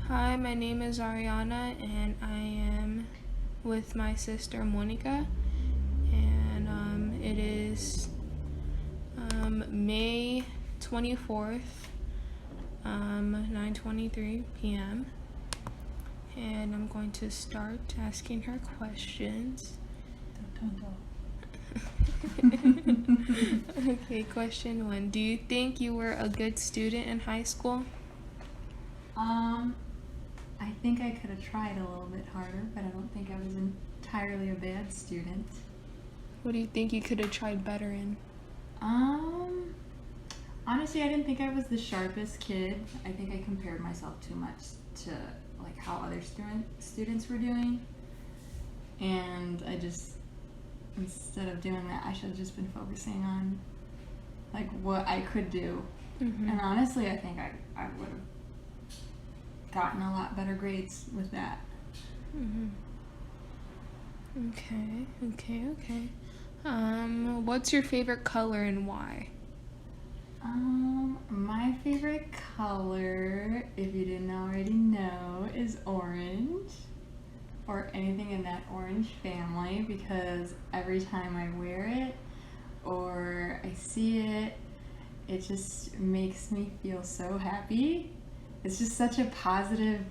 Hi, my name is Aryanna, and I am with my sister Monica, and it is May 24th, 9:23 p.m., and I'm going to start asking her questions. Okay, question 1. Do you think you were a good student in high school? I think I could have tried a little bit harder, but I don't think I was entirely a bad student. What do you think you could have tried better in? Honestly, I didn't think I was the sharpest kid. I think I compared myself too much to like how other students were doing. And I just, instead of doing that, I should have just been focusing on like what I could do. Mm-hmm. And honestly, I think I would have gotten a lot better grades with that. Mm-hmm. Okay. What's your favorite color and why? My favorite color, if you didn't already know, is orange, or anything in that orange family, because every time I wear it or I see it, it just makes me feel so happy. It's just such a positive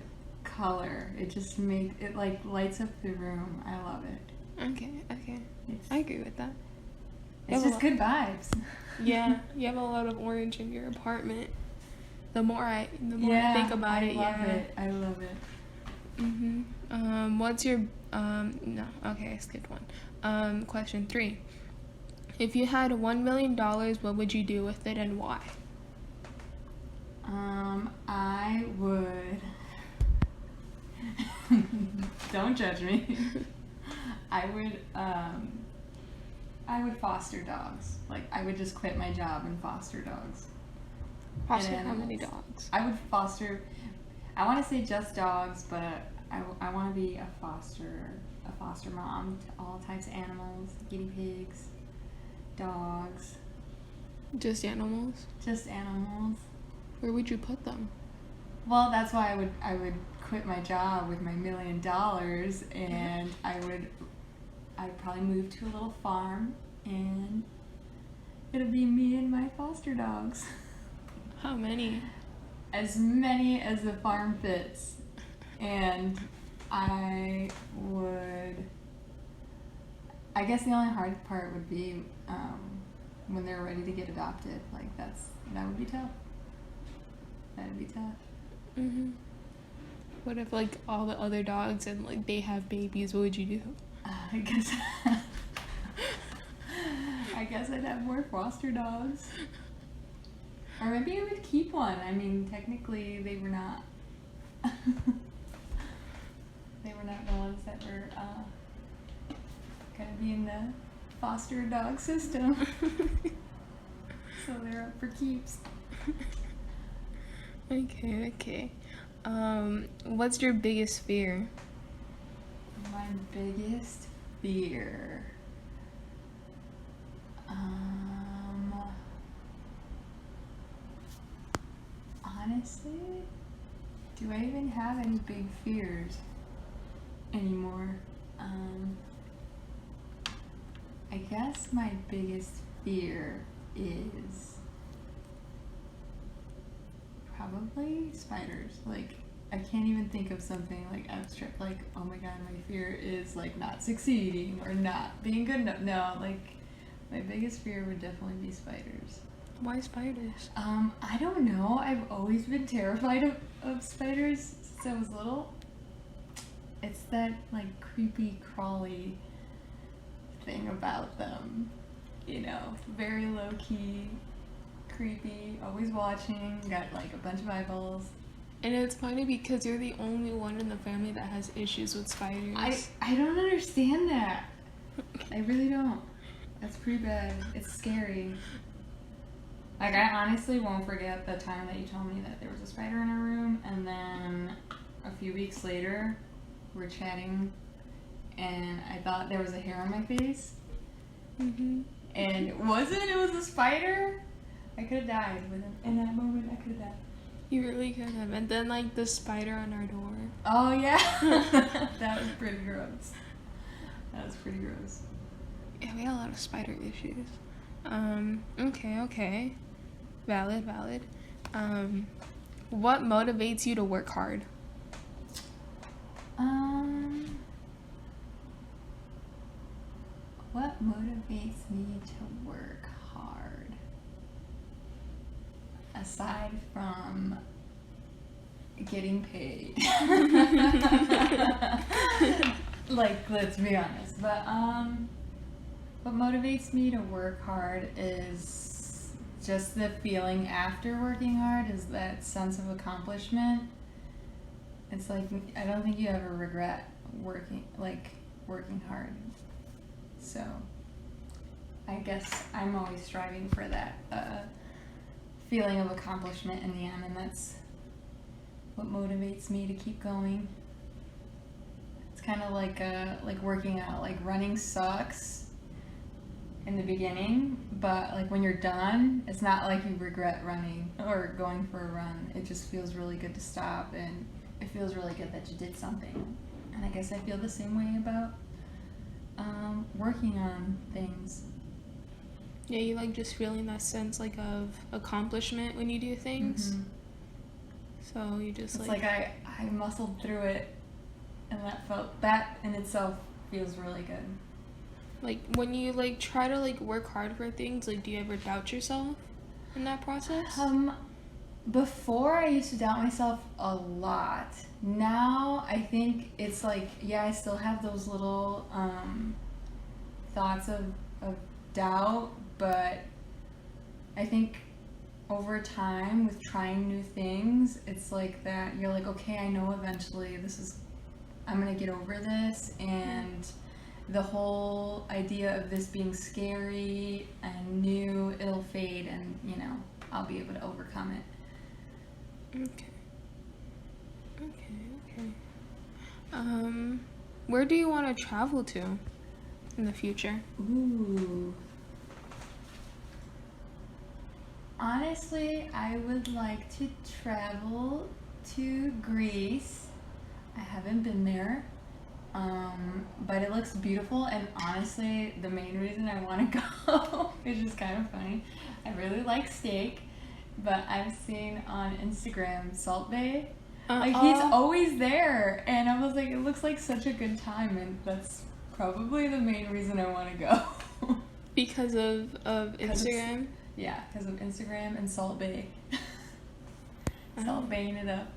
color. It just like lights up the room. I love it. Okay. I agree with that. It's just good vibes. Yeah, you have a lot of orange in your apartment. The more I think about it, I love it. What's your no, okay, I skipped one. Question 3. If you had $1 million, what would you do with it and why? I would don't judge me. I would foster dogs. Like, I would just quit my job and foster dogs. Foster how many dogs? I would foster, I want to say just dogs, but I want to be a foster mom to all types of animals, guinea pigs, dogs. Just animals? Just animals. Where would you put them? Well, that's why I would quit my job with my $1 million, and I'd probably move to a little farm, and it'll be me and my foster dogs. How many? As many as the farm fits. And I guess the only hard part would be when they're ready to get adopted. Like, that would be tough. That would be tough. What if like all the other dogs and like they have babies? What would you do? I guess I'd have more foster dogs. Or maybe I would keep one. I mean, technically they were not the ones that were gonna be in the foster dog system. So they're up for keeps. Okay. What's your biggest fear? My biggest fear. Honestly, do I even have any big fears anymore? I guess my biggest fear is probably spiders. Like, I can't even think of something like abstract, like, oh my god, my fear is like not succeeding or not being good enough. No, like, my biggest fear would definitely be spiders. Why spiders? I don't know. I've always been terrified of spiders since I was little. It's that like creepy, crawly thing about them. You know, very low key, creepy, always watching, got like a bunch of eyeballs. And it's funny because you're the only one in the family that has issues with spiders. I don't understand that. I really don't. That's pretty bad. It's scary. Like, I honestly won't forget the time that you told me that there was a spider in our room, and then a few weeks later, we're chatting, and I thought there was a hair on my face. And it wasn't. It was a spider. I could have died in that moment. I could have died. You really could have. And then like the spider on our door. Oh yeah, that was pretty gross. That was pretty gross. Yeah, we had a lot of spider issues. Okay. Valid. What motivates you to work hard? What motivates me to work hard? Aside from getting paid. Like, let's be honest. But what motivates me to work hard is just the feeling after working hard, is that sense of accomplishment. It's like, I don't think you ever regret working hard. So I guess I'm always striving for that feeling of accomplishment in the end, and that's what motivates me to keep going. It's kind of like working out. Like, running sucks in the beginning, but like when you're done, it's not like you regret running or going for a run. It just feels really good to stop, and it feels really good that you did something. And I guess I feel the same way about working on things. Yeah, you like just feeling that sense like of accomplishment when you do things. Mm-hmm. So you just It's like I muscled through it, and that in itself feels really good. like when you like try to like work hard for things, like do you ever doubt yourself in that process? Before I used to doubt myself a lot. Now I think it's like, yeah, I still have those little thoughts of doubt, but I think over time with trying new things, it's like that you're like, okay, I know eventually I'm gonna get over this, and the whole idea of this being scary and new, it'll fade, and I'll be able to overcome it. Okay. Where do you want to travel to in the future? Ooh. Honestly, I would like to travel to Greece. I haven't been there, but it looks beautiful, and honestly, the main reason I want to go, which is kind of funny, I really like steak, but I've seen on Instagram Salt Bay. Like, he's always there, and I was like, it looks like such a good time, and that's probably the main reason I want to go. Because of Instagram? Yeah, because of Instagram and Salt Bay. Salt Baying it up.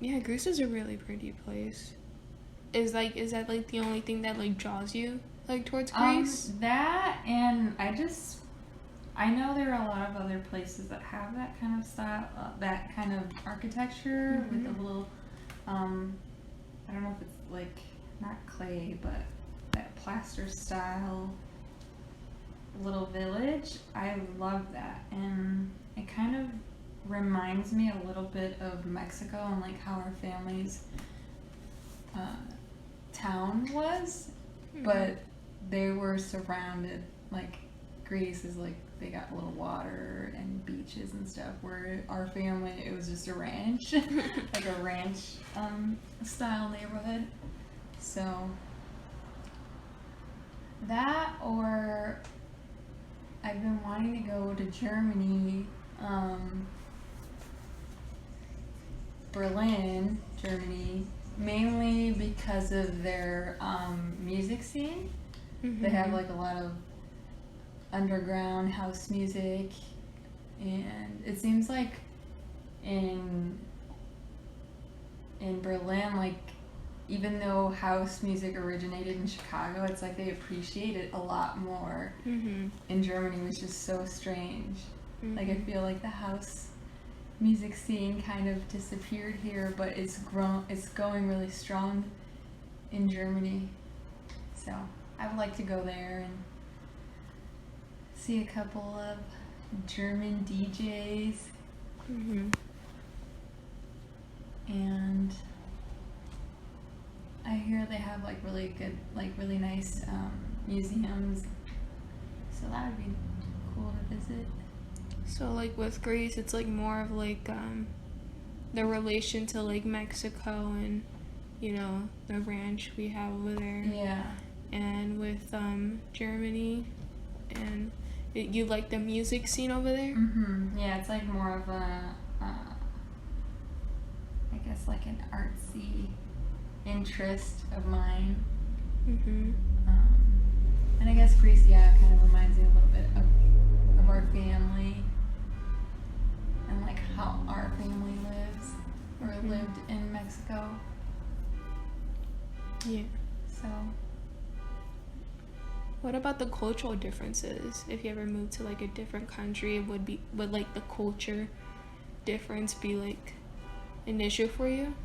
Yeah, Greece is a really pretty place. Is that like the only thing that like draws you like towards Greece? That, and I know there are a lot of other places that have that kind of style, that kind of architecture with a little, I don't know if it's like, not clay, but that plaster style little village. I love that, and it kind of reminds me a little bit of Mexico and like how our family's town was, but they were surrounded, like Greece is like, they got a little water and beaches and stuff, where our family, it was just a ranch, like a ranch style neighborhood. So that, or I've been wanting to go to Germany, Berlin, Germany, mainly because of their music scene. They have like a lot of underground house music, and it seems like in Berlin, like, even though house music originated in Chicago, it's like they appreciate it a lot more in Germany, which is so strange. Like, I feel like the house music scene kind of disappeared here, but it's going really strong in Germany. So I would like to go there and see a couple of German DJs. And I hear they have like really good, like really nice museums, so that would be cool to visit. So like with Greece, it's like more of like the relation to like Mexico and the ranch we have over there. Yeah. And with Germany, and you like the music scene over there? Yeah, it's like more of a, I guess like an artsy interest of mine. And I guess Greece, kind of reminds me a little bit of our family and like how our family lives or lived in Mexico. Yeah. So. What about the cultural differences? If you ever moved to like a different country, would like the culture difference be like an issue for you?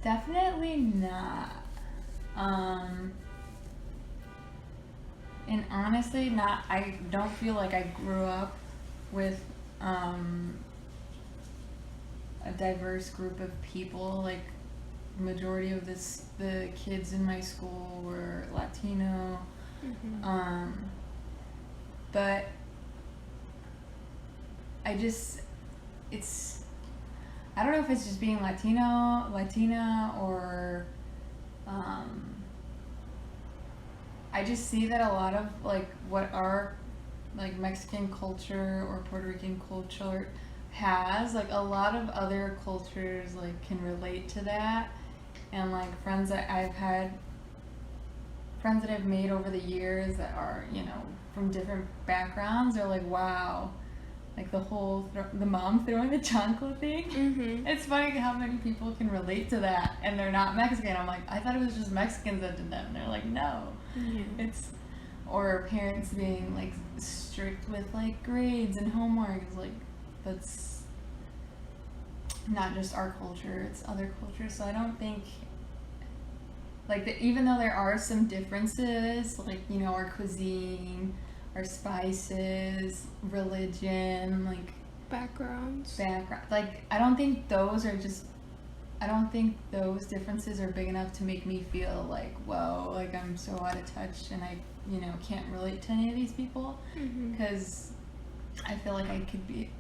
Definitely not. And honestly, I don't feel like I grew up with a diverse group of people. Like, majority of the kids in my school were Latino. But I don't know if it's just being Latina, or I just see that a lot of like what our like Mexican culture or Puerto Rican culture has, like a lot of other cultures like can relate to that. And like friends that I've made over the years that are, from different backgrounds, they're like, wow, like the mom throwing the chancla thing. It's funny how many people can relate to that and they're not Mexican. I'm like, I thought it was just Mexicans that did that. And they're like, no. Or parents being like strict with like grades and homework. It's like, that's not just our culture, it's other cultures. So I don't think like even though there are some differences, like our cuisine, our spices, religion, like background, like I don't think those differences are big enough to make me feel like, whoa, like I'm so out of touch and I can't relate to any of these people, because I feel like I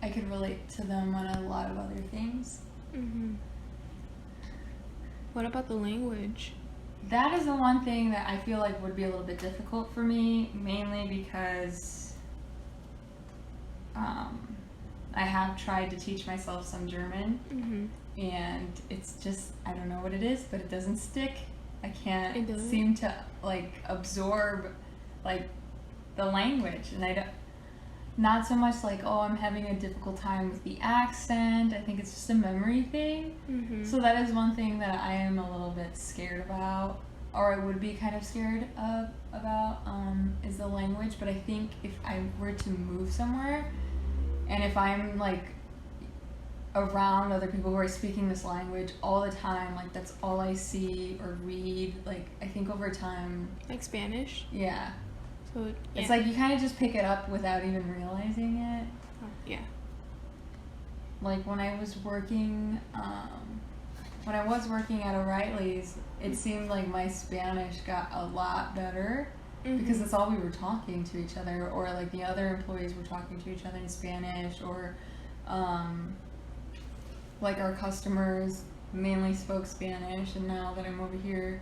could relate to them on a lot of other things. What about the language? That is the one thing that I feel like would be a little bit difficult for me, mainly because I have tried to teach myself some German, and it's just, I don't know what it is, but it doesn't stick. I can't seem to like absorb like the language, and I don't. Not so much like, oh, I'm having a difficult time with the accent. I think it's just a memory thing. So that is one thing that I am a little bit scared about, or I would be kind of scared about, is the language. But I think if I were to move somewhere, and if I'm like around other people who are speaking this language all the time, like that's all I see or read, like I think over time. Like Spanish? Yeah. So, it's like you kind of just pick it up without even realizing it. Yeah. Like when I was working at O'Reilly's, it seemed like my Spanish got a lot better because that's all we were talking to each other, or like the other employees were talking to each other in Spanish, or like our customers mainly spoke Spanish. And now that I'm over here,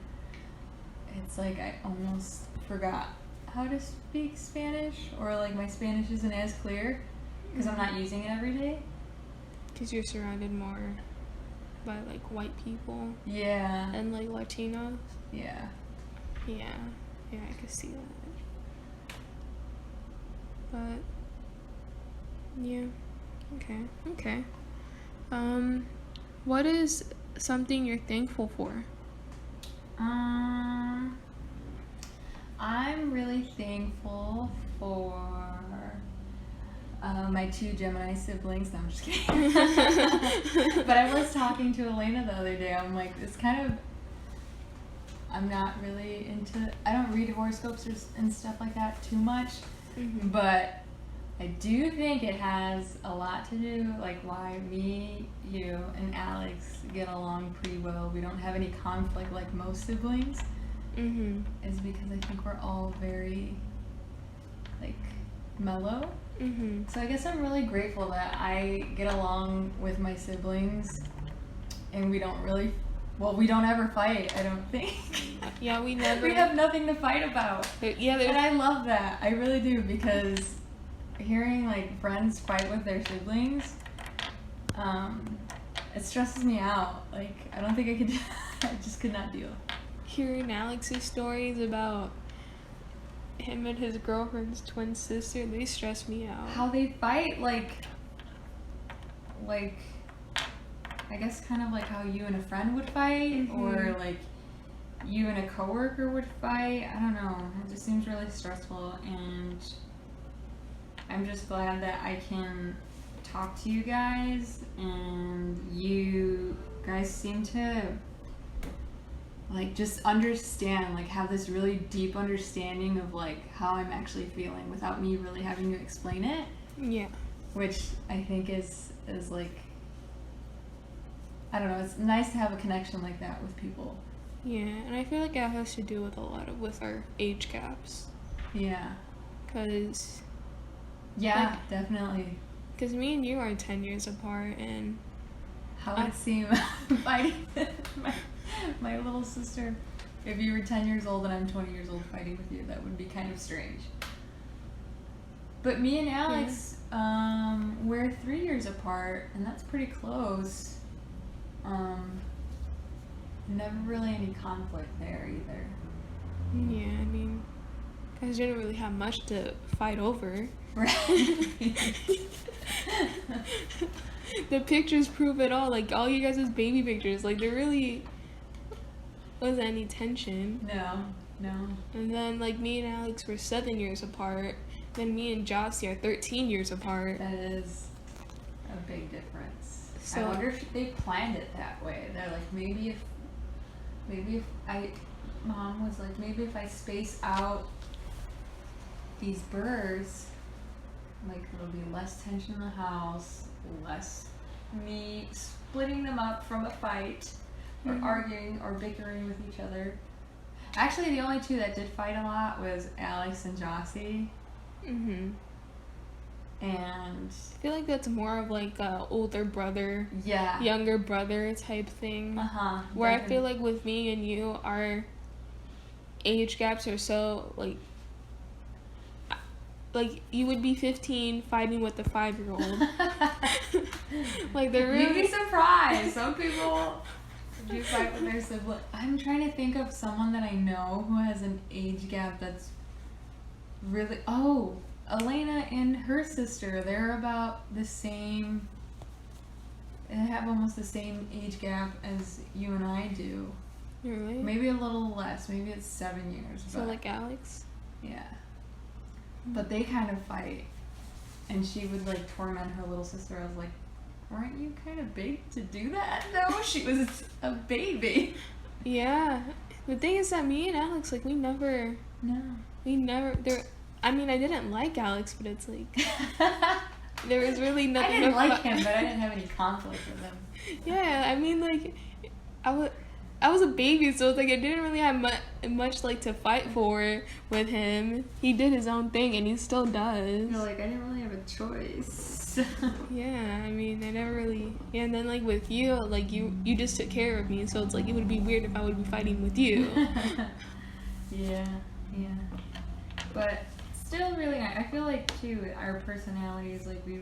it's like I almost forgot how to speak Spanish, or like my Spanish isn't as clear because I'm not using it every day. Because you're surrounded more by like white people. Yeah. And like Latinos. Yeah. Yeah, I could see that. But yeah, okay. What is something you're thankful for? I'm really thankful for my 2 Gemini siblings. No, I'm just kidding. But I was talking to Elena the other day. I'm like, I'm not really I don't read horoscopes and stuff like that too much, but I do think it has a lot to do, like why me, you, and Alex get along pretty well. We don't have any conflict like most siblings. Is because I think we're all very like mellow. So I guess I'm really grateful that I get along with my siblings, and we don't ever fight, I don't think. Yeah, we never. We have nothing to fight about. Yeah, and I love that. I really do, because hearing like friends fight with their siblings, it stresses me out. Like, I don't think I could. I just could not deal. Hearing Alex's stories about him and his girlfriend's twin sister, they stress me out. How they fight, like I guess kind of like how you and a friend would fight, or like you and a coworker would fight. I don't know. It just seems really stressful, and I'm just glad that I can talk to you guys, and you guys seem to like just understand, like have this really deep understanding of like how I'm actually feeling without me really having to explain it. Yeah. Which I think is like, I don't know, it's nice to have a connection like that with people. Yeah, and I feel like that has to do with with our age gaps. Yeah. Cause. Yeah, definitely. Cause me and you are 10 years apart, and. How would it seem fighting my little sister? If you were 10 years old and I'm 20 years old fighting with you, that would be kind of strange. But me and Alex, we're 3 years apart, and that's pretty close. Never really any conflict there either. Yeah, I mean, guys didn't really have much to fight over. Right. The pictures prove it all. Like, all you guys' baby pictures. Like, there really wasn't any tension. No. And then, like, me and Alex were 7 years apart. Then me and Jossie are 13 years apart. That is a big difference. So, I wonder if they planned it that way. They're like, maybe if Mom was like, maybe if I space out these birds, like there'll be less tension in the house, less me splitting them up from a fight, or arguing or bickering with each other. Actually, the only two that did fight a lot was Alex and Jossie. And I feel like that's more of like a older brother, younger brother type thing. Where I feel like with me and you, our age gaps are so like you would be 15 fighting with a 5-year-old. Like they're really. You'd be surprised. Some people do fight with their sibling. I'm trying to think of someone that I know who has an age gap that's really. Oh, Elena and her sister. They're about the same. They have almost the same age gap as you and I do. Really? Maybe a little less. Maybe it's 7 years. So like Alex? Yeah. But they kind of fight. And she would like torment her little sister. I was like, weren't you kind of big to do that? No, she was a baby. Yeah. The thing is that me and Alex, like, we never. I mean, I didn't like Alex, but it's like. There was really nothing. I didn't like him, but I didn't have any conflict with him. Yeah, I mean, like, I was a baby, so it's like I didn't really have much like to fight for with him. He did his own thing, and he still does. You're like, I didn't really have a choice. Yeah, I mean, I never really. Yeah, and then like with you, like you just took care of me, so it's like it would be weird if I would be fighting with you. Yeah. But still, really, I feel like too, our personalities, like we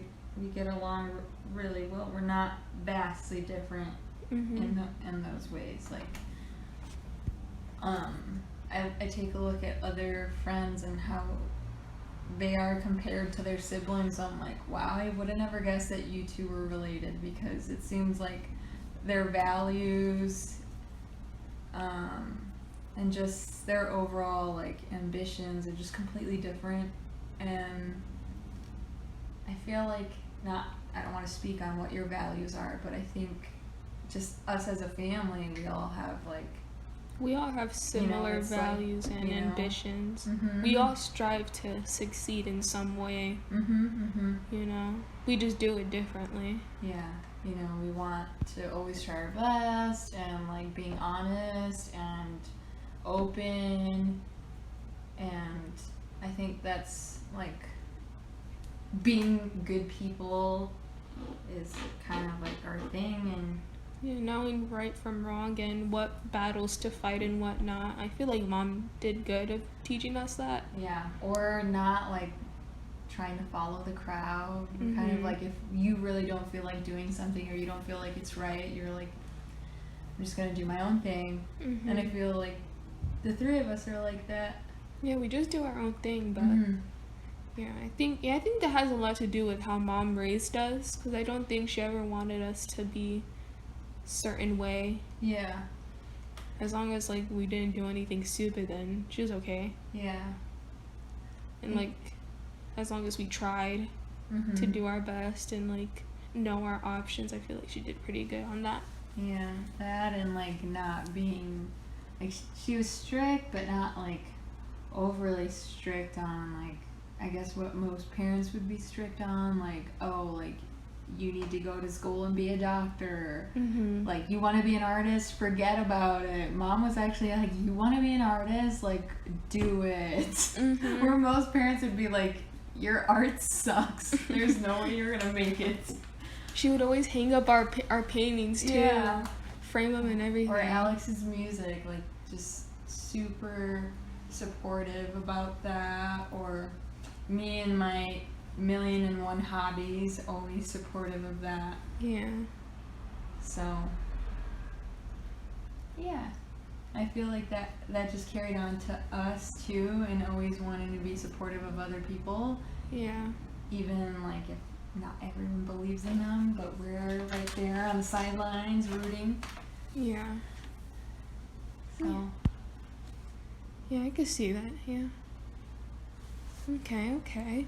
get along really well. We're not vastly different. In those ways, like I take a look at other friends and how they are compared to their siblings. I'm like, wow, I would have never guessed that you two were related, because it seems like their values and just their overall like ambitions are just completely different. And I feel like, I don't want to speak on what your values are, but I think just us as a family, we all have similar values and ambitions. We all strive to succeed in some way. You know, we just do it differently. Yeah, you know, we want to always try our best, and like being honest and open, and I think that's like being good people is kind of like our thing, and knowing right from wrong and what battles to fight and what not. I feel like Mom did good of teaching us that. Yeah, or not like trying to follow the crowd. Kind of like if you really don't feel like doing something or you don't feel like it's right, you're like, I'm just gonna do my own thing. And I feel like the three of us are like that. Yeah, we just do our own thing, but I think that has a lot to do with how Mom raised us, because I don't think she ever wanted us to be a certain way. Yeah. As long as like we didn't do anything stupid, then she was okay. Yeah. And like, as long as we tried to do our best and like know our options, I feel like she did pretty good on that. Yeah, that and like not being like, she was strict, but not like overly strict on like, I guess what most parents would be strict on, like, oh, like you need to go to school and be a doctor. Like, you want to be an artist, forget about it. Mom was actually like, you want to be an artist, like, do it. Where most parents would be like, your art sucks, there's no way you're gonna make it. She would always hang up our paintings too, frame them and everything. Or Alex's music, like just super supportive about that. Or me and my 1,000,001 hobbies, always supportive of that. Yeah. So yeah, I feel like that just carried on to us too, and always wanting to be supportive of other people. Yeah. Even like if not everyone believes in them, but we're right there on the sidelines rooting. Yeah. So. Yeah, I could see that. Yeah. Okay.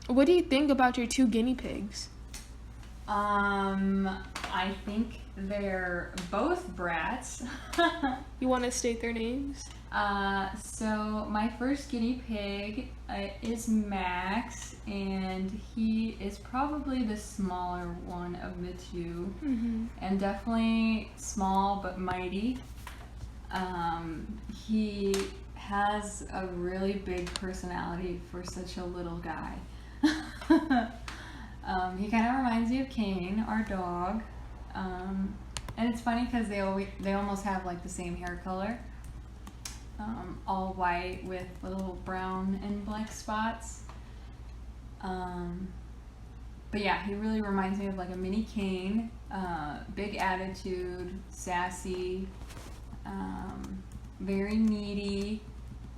What do you think about your 2 guinea pigs? I think they're both brats. You want to state their names? So my first guinea pig is Max, and he is probably the smaller one of the 2, and definitely small but mighty. He has a really big personality for such a little guy. He kind of reminds me of Kane, our dog. And it's funny because they almost have like the same hair color. All white with little brown and black spots. But yeah, he really reminds me of like a mini Kane. Big attitude, sassy, very needy,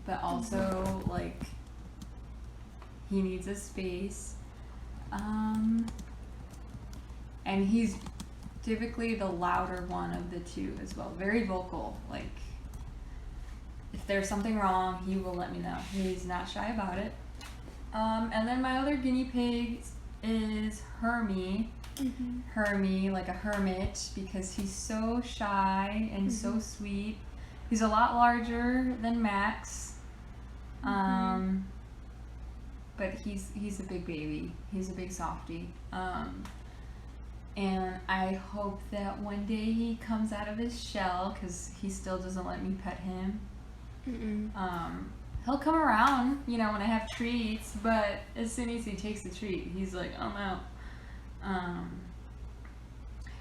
but also like he needs a space. And he's typically the louder one of the 2 as well. Very vocal. Like, if there's something wrong, he will let me know. He's not shy about it. And then my other guinea pig is Hermie. Hermie, like a hermit, because he's so shy and so sweet. He's a lot larger than Max. But he's a big baby. He's a big softie. And I hope that one day he comes out of his shell, because he still doesn't let me pet him. He'll come around, when I have treats, but as soon as he takes the treat, he's like, I'm out.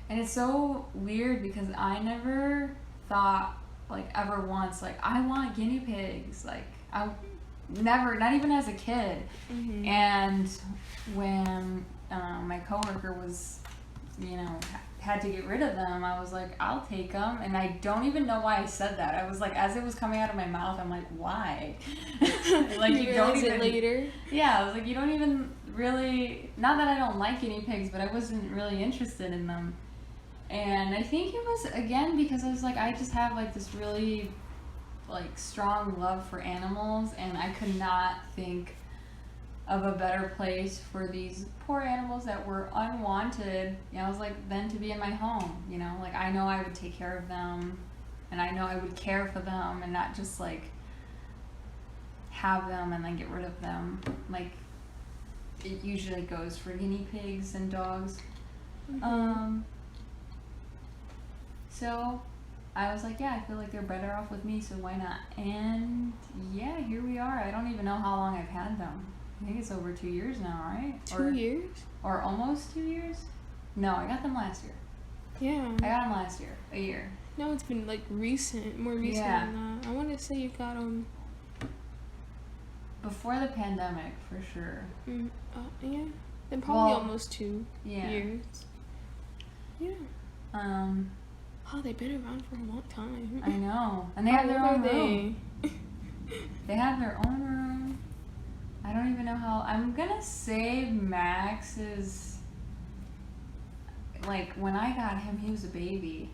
And it's so weird because I never thought, like, ever once, like, I want guinea pigs. Like, I never, not even as a kid. And when my coworker was, had to get rid of them, I was like, I'll take them. And I don't even know why I said that. I was like, as it was coming out of my mouth, I'm like, why? Like, you don't even later. Yeah, I was like, you don't even really, not that I don't like guinea pigs, but I wasn't really interested in them. And I think it was, again, because I was like, I just have like this really like strong love for animals, and I could not think of a better place for these poor animals that were unwanted. I was like, then to be in my home, like, I know I would take care of them, and I know I would care for them, and not just like have them and then get rid of them like it usually goes for guinea pigs and dogs. So I was like, yeah, I feel like they're better off with me, so why not? And yeah, here we are. I don't even know how long I've had them. I think it's over 2 years now, right? 2 years? Or almost 2 years? No, I got them last year. Yeah. I got them last year. A year. No, it's been like recent. More recent than that. I want to say you got them... Before the pandemic, for sure. Yeah. Then probably almost 2 years. Yeah. Oh, they've been around for a long time. I know. And they have their own room. They have their own room. I don't even know how... I'm gonna say Max is... Like, when I got him, he was a baby.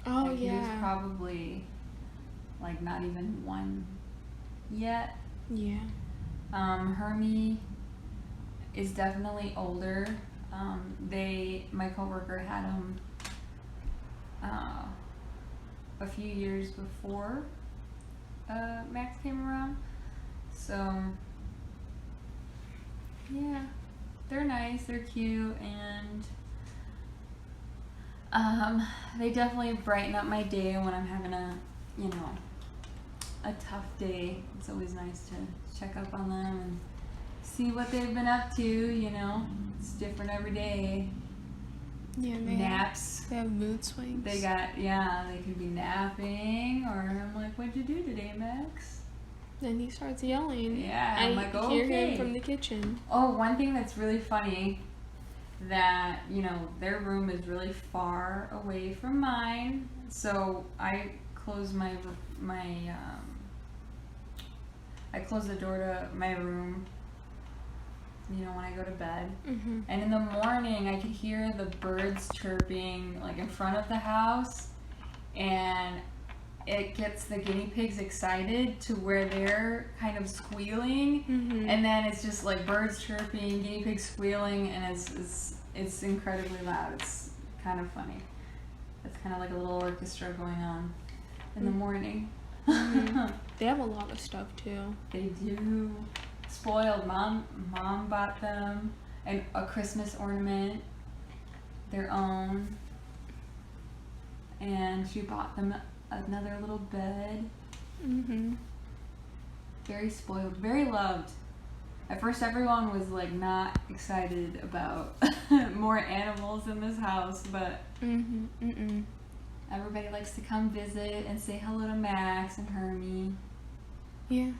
Oh, like, he was probably, like, not even 1 yet. Yeah. Hermie is definitely older. My coworker had him a few years before Max came around. So, yeah, they're nice, they're cute, and they definitely brighten up my day when I'm having a tough day. It's always nice to check up on them and see what they've been up to, It's different every day. Yeah, naps. They have mood swings. They could be napping, or I'm like, what'd you do today, Max? Then he starts yelling. Yeah, I'm like, okay. I hear him from the kitchen. Oh, one thing that's really funny, that, their room is really far away from mine, so I close I close the door to my room, when I go to bed. Mm-hmm. And in the morning, I could hear the birds chirping, like, in front of the house. And it gets the guinea pigs excited to where they're kind of squealing. Mm-hmm. And then it's just, like, birds chirping, guinea pigs squealing, and it's incredibly loud. It's kind of funny. It's kind of like a little orchestra going on in the morning. Mm-hmm. They have a lot of stuff too. They do. Spoiled. Mom bought them a Christmas ornament, their own, and she bought them another little bed. Mm-hmm. Very spoiled, very loved. At first, everyone was like not excited about more animals in this house, but everybody likes to come visit and say hello to Max and Hermie. Yeah.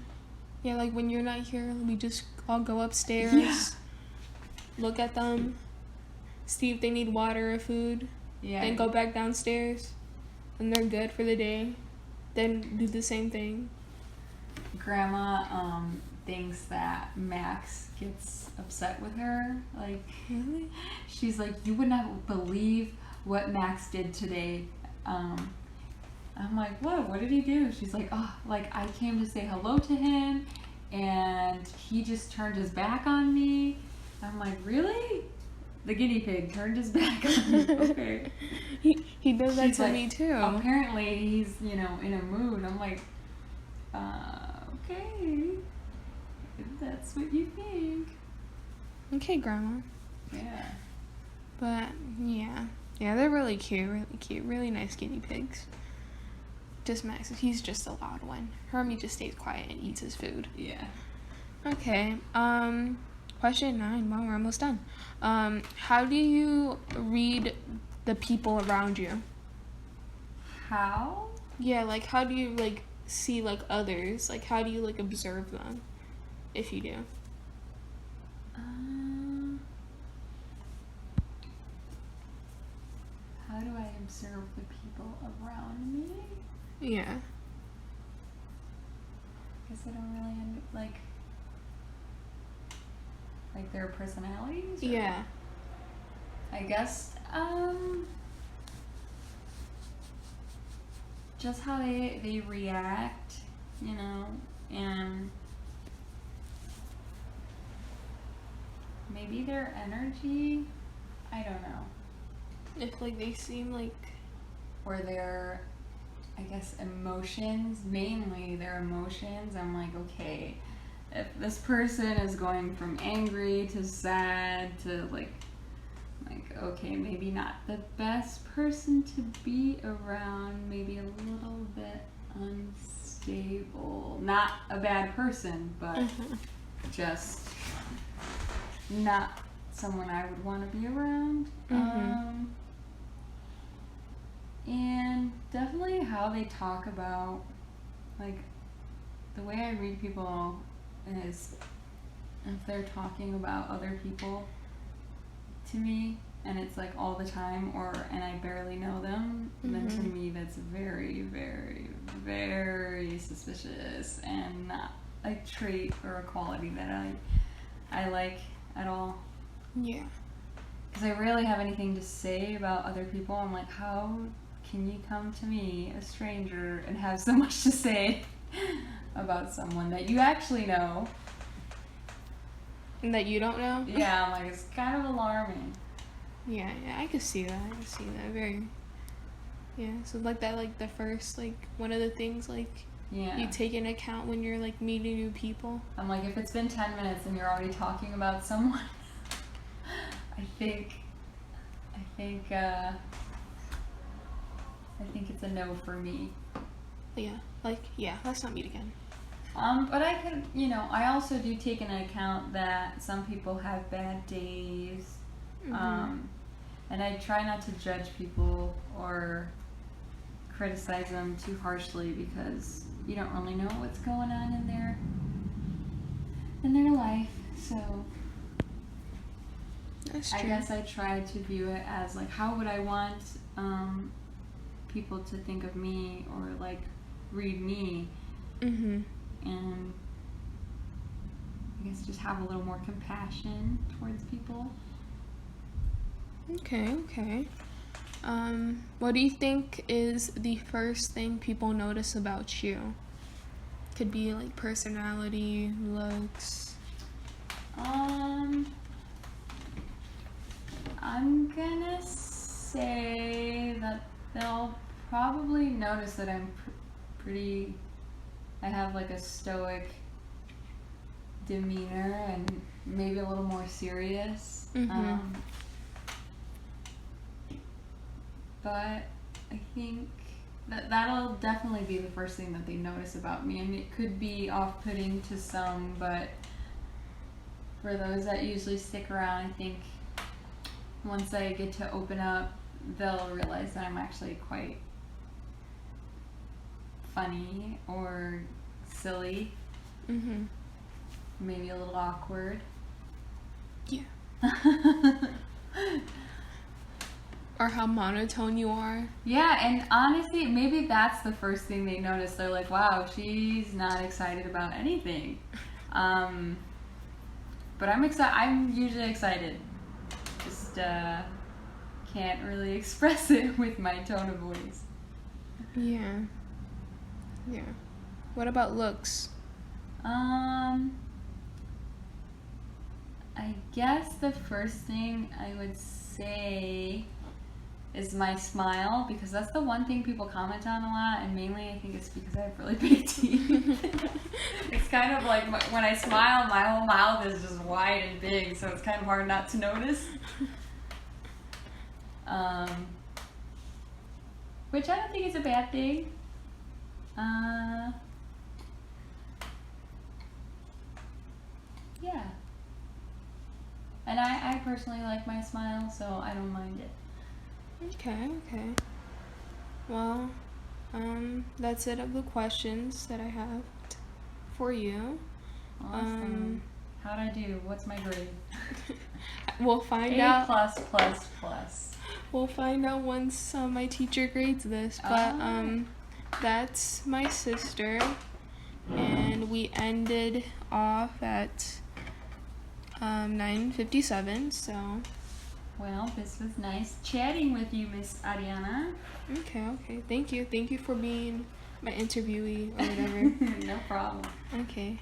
Yeah, like when you're not here, we just all go upstairs, look at them, see if they need water or food, then go back downstairs, and they're good for the day. Then do the same thing. Grandma thinks that Max gets upset with her. Like, really? She's like, you would not believe what Max did today. I'm like, what? What did he do? She's like, oh, like I came to say hello to him, and he just turned his back on me. I'm like, really? The guinea pig turned his back on me. Okay. He does that to me too. Apparently, he's in a mood. I'm like, okay, if that's what you think. Okay, Grandma. Yeah. But yeah, they're really cute, really nice guinea pigs. Just Max, he's just a loud one. Hermie just stays quiet and eats his food. Yeah. Okay. Question 9. Wow, we're almost done. How do you read the people around you? How? Yeah, like how do you like see like others? Like how do you like observe them, if you do? How do I observe the people around me? Yeah. Guess I don't really like their personalities? Or? Yeah. I guess just how they react, and maybe their energy. I don't know. If like they seem like, or their, I guess, emotions, mainly their emotions. I'm like, okay, if this person is going from angry to sad to like okay, maybe not the best person to be around, maybe a little bit unstable. Not a bad person, but just not someone I would want to be around. And definitely how they talk about, like, the way I read people is if they're talking about other people to me and it's like all the time and I barely know them, then to me that's very, very, very suspicious and not a trait or a quality that I like at all. Yeah. Because I rarely have anything to say about other people. I'm like, how can you come to me, a stranger, and have so much to say about someone that you actually know? And that you don't know? Yeah, I'm like, it's kind of alarming. Yeah, I can see that. Very. Yeah, so like that, like the first, like one of the things, like you take into account when you're like meeting new people. I'm like, if it's been 10 minutes and you're already talking about someone, I think it's a no for me. Yeah, let's not meet again. But I could, I also do take into account that some people have bad days. And I try not to judge people or criticize them too harshly because you don't really know what's going on in their life. So that's true. I guess I try to view it as like, how would I want people to think of me or like read me? And I guess just have a little more compassion towards people. Okay. What do you think is the first thing people notice about you? Could be like personality, looks. I'm gonna say that they'll probably notice that I'm I have like a stoic demeanor and maybe a little more serious. But I think that'll definitely be the first thing that they notice about me, and it could be off-putting to some, but for those that usually stick around, I think once I get to open up, they'll realize that I'm actually quite funny or silly, maybe a little awkward. Yeah. Or how monotone you are. Yeah, and honestly, maybe that's the first thing they notice. They're like, wow, she's not excited about anything. But I'm usually excited. Just can't really express it with my tone of voice. Yeah. What about looks? I guess the first thing I would say is my smile, because that's the one thing people comment on a lot, and mainly I think it's because I have really big teeth. It's kind of like when I smile, my whole mouth is just wide and big, so it's kind of hard not to notice. Which I don't think is a bad thing. Yeah. And I personally like my smile, so I don't mind it. Okay. Well, that's it of the questions that I have for you. Awesome. How'd I do? What's my grade? We'll find out. A++++. We'll find out once my teacher grades this. But that's my sister, and we ended off at 9:57. So. Well, this was nice chatting with you, Miss Aryanna. Okay. Thank you for being my interviewee or whatever. No problem. Okay.